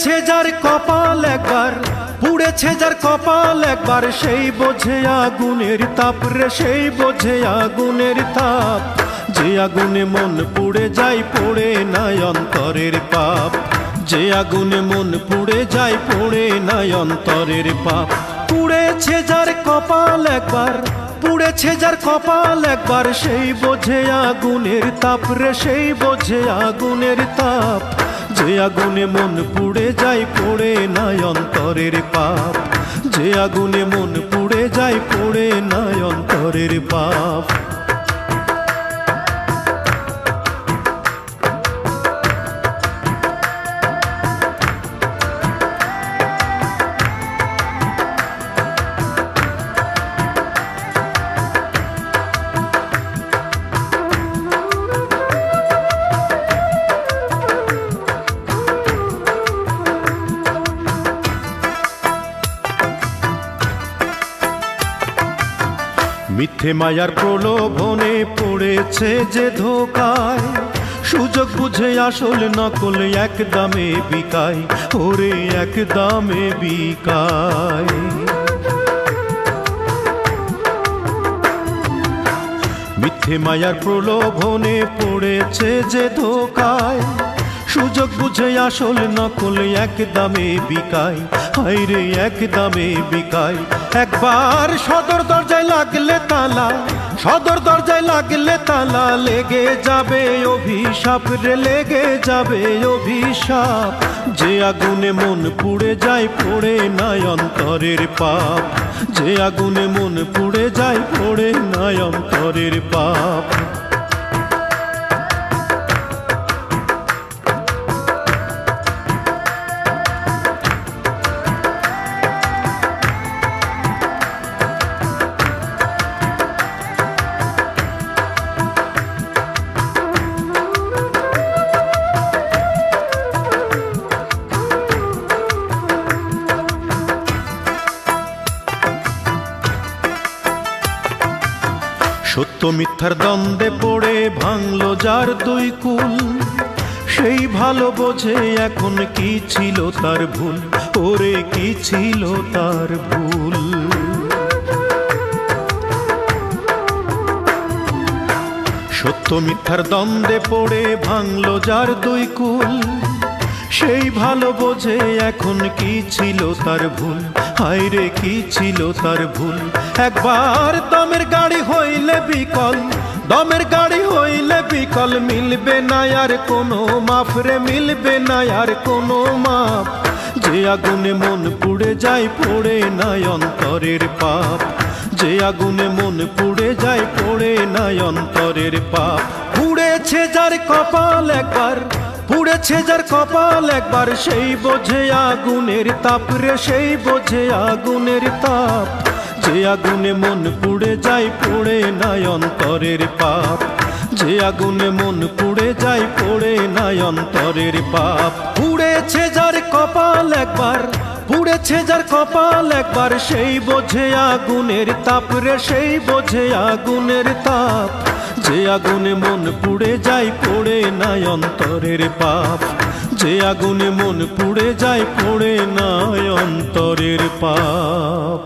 পুড়েছে যার কপাল একবার, পুড়েছে যার কপাল একবার, সেই বোঝে আগুনের তাপ রে, সেই বোঝে আগুনের তাপ। যে আগুনে মন পুড়ে যায় পড়ে নাই অন্তরের পাপ, যে আগুনে মন পুড়ে যায় পড়ে নাই অন্তরের পাপ। পুড়েছে যার কপাল একবার, পুড়েছে যার কপাল একবার, সেই বোঝে আগুনের তাপ রে, সেই বোঝে আগুনের তাপ। যে আগুনে মন পুড়ে যায় পড়ে নাই অন্তরের পাপ, যে আগুনে মন পুড়ে যায় পড়ে নাই অন্তরের পাপ। মিথ্যে মায়ার প্রলোভনে পড়েছে যে ধোকায়, সুযোগ বুঝে আসল নকল এক দামে বিকায়, ওরে এক দামে বিকায়। মিথ্যে মায়ার প্রলোভনে পড়েছে যে ধোকায়, সুযোগ বুঝে আসল নকল এক দামে বিকায়, হায়রে এক দামে বিকায়। একবার সদর দরজায় লাগলে তালা, সদর দরজায় লাগলে তালা, লেগে যাবে অভিশাপ রে, লেগে যাবে অভিশাপ। যে আগুনে মন পুড়ে যায় পড়ে নাই অন্তরের পাপ, যে আগুনে মন পুড়ে যায় পড়ে নাই অন্তরের পাপ। সত্য মিথ্যার দ্বন্দ্বে পড়ে ভাঙলো যার দুই কুল, সেই ভালো বোঝে এখন কি ছিল তার ভুল, ওরে কি ছিল তার ভুল। সত্য মিথ্যার দ্বন্দ্বে পড়ে ভাঙলো যার দুই কুল, সেই ভালো বোঝে এখন কি ছিল তার ভুল, হায়রে কি ছিল তার ভুল। একবার দমের গাড়ি হইলে বিকল, দমের গাড়ি হইলে বিকল, মিলবে না আর কোনো মাপ রে, মিলবে না আর কোনো মাপ। যে আগুনে মন পুড়ে যায় পড়ে নাই অন্তরের পাপ, যে আগুনে মন পুড়ে যায় পড়ে নাই অন্তরের পাপ। পুড়েছে যার কপাল একবার, পুড়েছে যার কপাল একবার, সেই বোঝে আগুনের তাপ রে, সেই বোঝে আগুনের তাপ। যে আগুনে মন পুড়ে যায় পড়ে নাই অন্তরের পাপ, যে আগুনে মন পুড়ে যায় পড়ে নাই অন্তরের পাপ। পুড়েছে যার কপাল একবার, পুড়েছে যার কপাল একবার, সেই বোঝে আগুনের তাপ রে, সেই বোঝে আগুনের তাপ। যে আগুনে মন পুড়ে যায় পড়ে নাই অন্তরের পাপ, যে আগুনে মন পুড়ে যায় পড়ে নাই অন্তরের পাপ।